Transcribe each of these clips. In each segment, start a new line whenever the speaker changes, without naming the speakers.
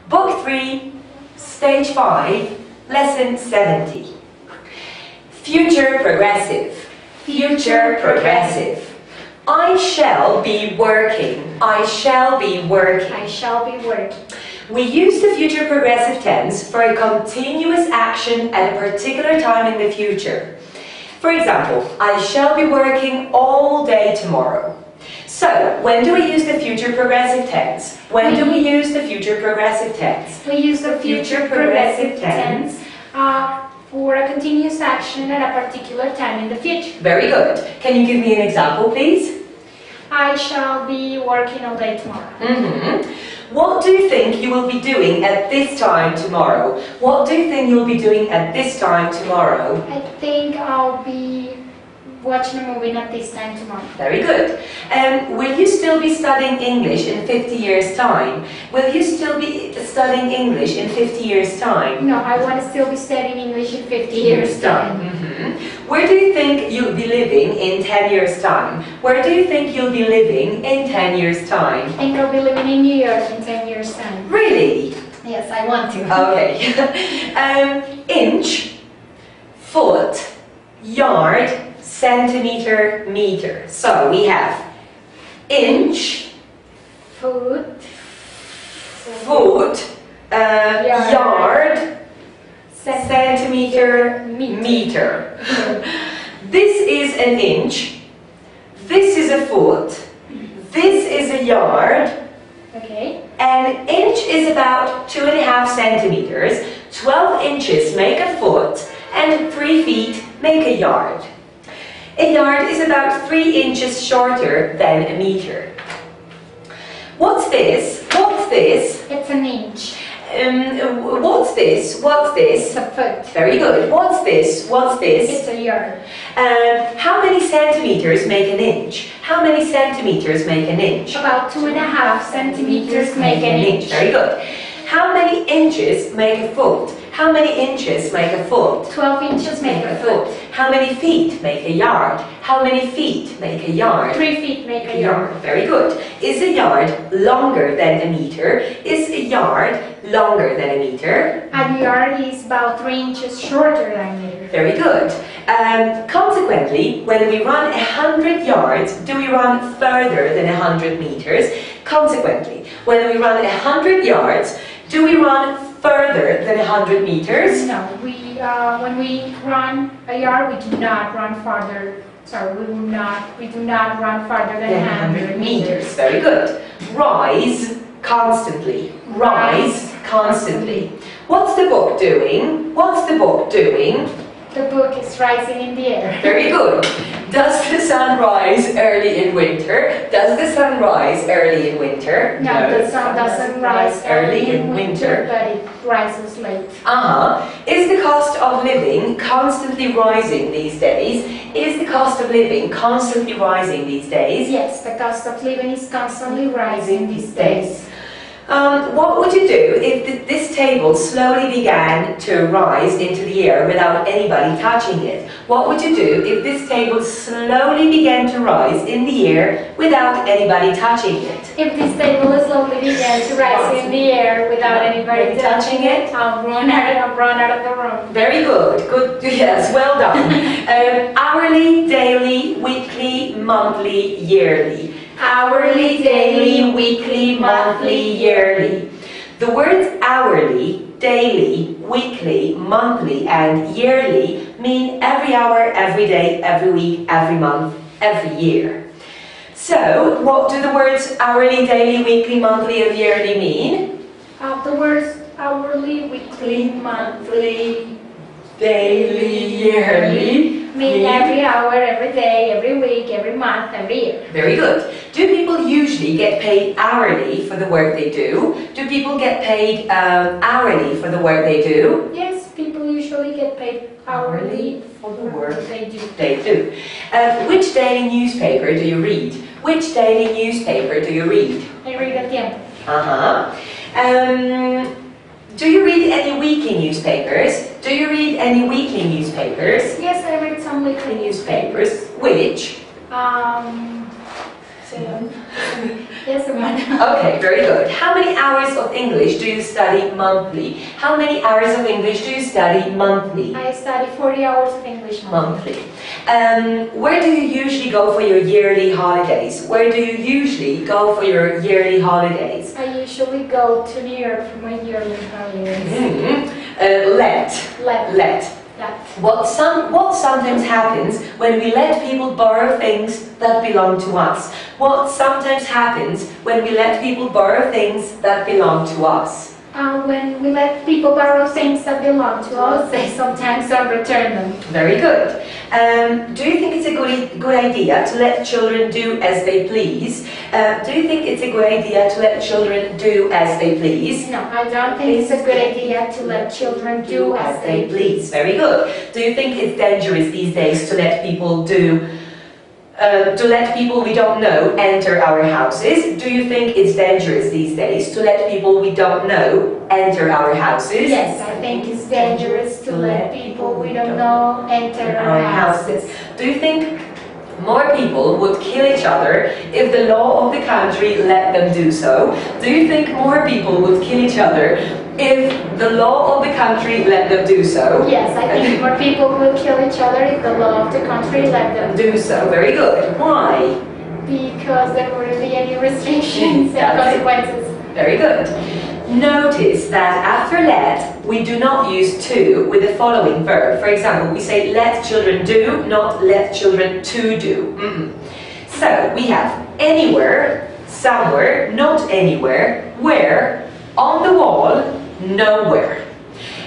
Book 3, Stage 5, Lesson 70. Future progressive. Future progressive. I shall be working. I shall be working.
I shall be working.
We use the future progressive tense for a continuous action at a particular time in the future. For example, I shall be working all day tomorrow. So, when do we use the future progressive tense? When do we use the future progressive tense?
We use the future progressive tense for a continuous action at a particular time in the future.
Very good. Can you give me an example, please?
I shall be working all day tomorrow.
What do you think you will be doing at this time tomorrow? What do you think you'll be doing at this time tomorrow?
I think I'll be watching a movie at this time tomorrow.
Very good. Will you still be studying English in 50 years' time? Will you still be studying English in 50 years' time?
No, I want to still be studying English in 50 years' time.
Where do you think you'll be living in 10 years' time? Where do you think you'll be living in 10 years' time?
I think I'll be living in New York in 10 years' time.
Really?
Yes, I want to.
Okay. Inch, foot, yard, centimeter, meter. So we have inch,
Foot,
yard, centimeter, meter. This is an inch, this is a foot, this is a yard,
okay.
an inch is about 2.5 centimeters, 12 inches make a foot, and 3 feet make a yard. A yard is about 3 inches shorter than a meter. What's this? What's this?
It's an inch.
What's this? What's this?
It's a foot.
Very good. What's this? What's this?
It's a yard.
How many centimeters make an inch? How many centimeters make an inch?
About 2.5 centimeters make an inch.
Very good. How many inches make a foot? How many inches make a foot?
12 inches make a foot.
How many feet make a yard? How many feet make a yard?
3 feet make a yard.
Very good. Is a yard longer than a meter? Is a yard longer than a meter?
A yard is about 3 inches shorter than a meter.
Very good. Consequently, when we run 100 yards, do we run further than 100 meters? Consequently, when we run 100 yards, do we run further than 100 meters?
No, when we run a yard, we do not run farther. Sorry, we do not run farther than 100 meters.
Very good. Rise constantly. Rise constantly. What's the book doing? What's the book doing?
The book is rising in the air.
Very good. Does the sun rise early in winter? Does the sun rise early in winter?
No, the sun doesn't rise early in winter, but it rises late.
Is the cost of living constantly rising these days? Is the cost of living constantly rising these days?
Yes, the cost of living is constantly rising these days.
What would you do if this table slowly began to rise into the air without anybody touching it? What would you do if this table slowly began to rise in the air without anybody touching it?
If this table slowly began to rise in the air without anybody touching it, I'll run out of the room.
Very good. Good. Yes, well done. Hourly, daily, weekly, monthly, yearly. Hourly, daily, weekly, monthly, yearly. The words hourly, daily, weekly, monthly and yearly mean every hour, every day, every week, every month, every year. So, what do the words hourly, daily, weekly, monthly and yearly mean?
The words hourly, weekly, monthly,
daily, yearly
mean every hour, every day, every week, every month, every year.
Very good. Do people usually get paid hourly for the work they do? Do people get paid hourly for the work they do?
Yes, people usually get paid hourly
for the work
they do.
They do. Which daily newspaper do you read? Which daily newspaper do you read?
I read at the end.
Do you read any weekly newspapers? Do you read any weekly newspapers?
Yes, I read some weekly newspapers.
Which?
Yes, one.
Okay, very good. How many hours of English do you study monthly? How many hours of English do you study monthly?
I study 40 hours of English
Monthly. Where do you usually go for your yearly holidays? Where do you usually go for your yearly holidays?
I usually go to New York for my yearly holidays.
Let. What sometimes happens when we let people borrow things that belong to us? What sometimes happens when we let people borrow things that belong to us?
When we let people borrow things that belong to us, they sometimes don't return them.
Very good. Do you think it's a good idea to let children do as they please? Do you think it's a good idea to let children do as they please?
No, I don't think it's a good idea to let children do as they please.
Very good. Do you think it's dangerous these days to let people we don't know enter our houses? Do you think it's dangerous these days to let people we don't know enter our houses?
Yes, I think it's dangerous to let people we don't know enter our houses.
Do you think more people would kill each other if the law of the country let them do so? Do you think more people would kill each other if the law of the country let them do so?
Yes, I think more people will kill each other if the law of the country let them
do so. Very good. Why?
Because there wouldn't be any restrictions and consequences.
Very good. Notice that after let, we do not use to with the following verb. For example, we say let children do, not let children to do. So we have anywhere, somewhere, not anywhere, where, on the wall, nowhere.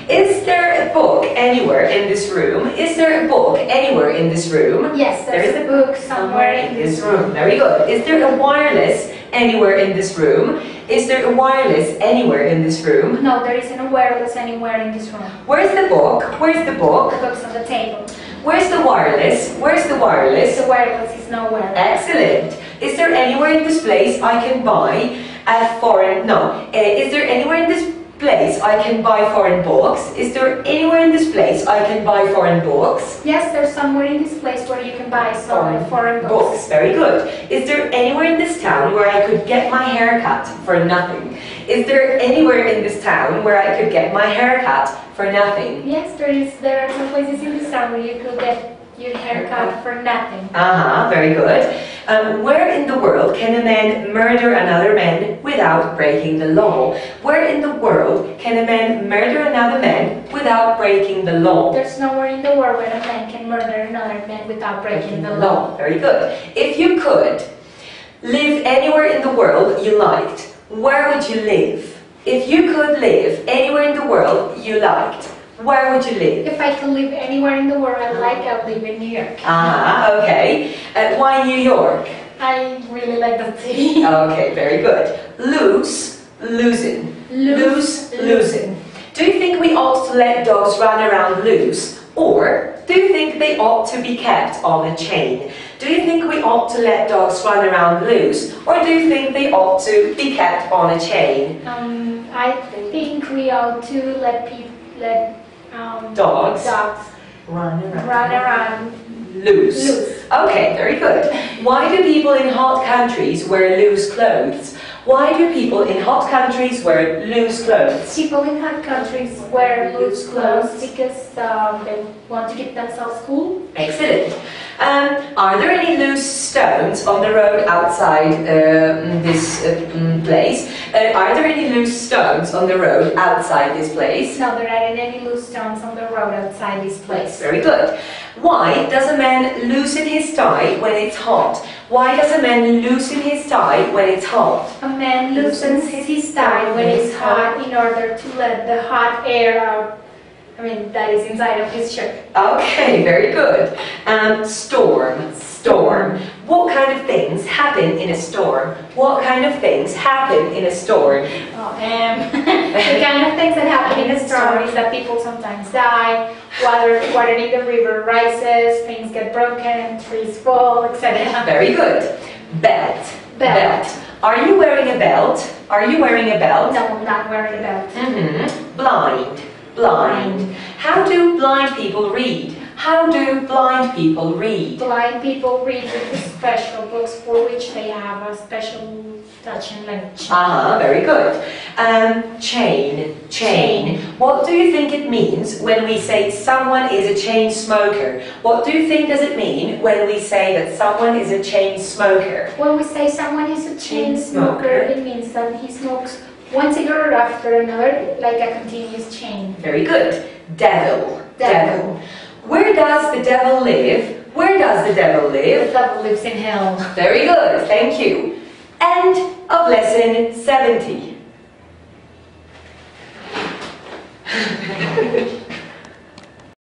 Is there a book anywhere in this room? Is there a book anywhere in this room?
Yes, there's a book somewhere in this room.
Very good. Is there a wireless anywhere in this room? Is there a wireless anywhere in this room?
No, there isn't a wireless anywhere in this room.
Where's the book? Where's the book?
The book's on the table.
Where's the wireless? Where's the wireless?
The wireless is nowhere.
Excellent. Is there anywhere in this place I can buy a foreign... No. Is there anywhere in this place I can buy foreign books? Is there anywhere in this place I can buy foreign books?
Yes, there's somewhere in this place where you can buy some foreign books.
Very good. Is there anywhere in this town where I could get my hair cut for nothing? Is there anywhere in this town where I could get my hair cut for nothing?
Yes, there are some places in this town where you could get your hair cut for nothing.
Very good. Where in the world can a man murder another man without breaking the law? Where in the world can a man murder another man without breaking the law?
There's nowhere in the world where a man can murder another man without breaking the law.
Very good. If you could live anywhere in the world you liked, where would you live? If you could live anywhere in the world you liked, where would you live?
If I could live anywhere in the world I like, I would live in New York.
Okay. Why New York?
I really like that city.
Okay, very good. Lose, losing. Lose, losing. Do you think we ought to let dogs run around loose? Or do you think they ought to be kept on a chain? Do you think we ought to let dogs run around loose? Or do you think they ought to be kept on a chain?
I think we ought to let
dogs run around loose. Okay, very good. Why do people in hot countries wear loose clothes? Why do people in hot countries wear loose clothes?
People in hot countries wear loose clothes because they want to keep themselves cool.
Excellent. Are there any loose stones on the road outside this place? Are there any loose stones on the road outside this place?
No, there aren't any loose stones on the road outside this place.
Very good. Why does a man loosen his tie when it's hot? Why does a man loosen his tie when it's hot?
A man loosens his tie when it's hot in order to let the hot air out. That is inside of his shirt.
Okay, very good. Storm. What kind of things happen in a storm? What kind of things happen in a storm?
The kind of things that happen in a storm is that people sometimes die, water in the river rises, things get broken, trees fall, etc.
Very good. Belt. Are you wearing a belt? Are you wearing a belt?
No, I'm not wearing a belt.
Blind. How do blind people read? How do blind people read?
Blind people read with special books for which they have a special touch and language.
Very good. Chain. What do you think it means when we say someone is a chain smoker? What do you think does it mean when we say that someone is a chain smoker?
When we say someone is a chain smoker, it means that he smokes one cigarette after another, like a continuous chain.
Very good. Devil. Where does the devil live? Where does the devil live?
The devil lives in hell.
Very good, thank you. End of lesson 70.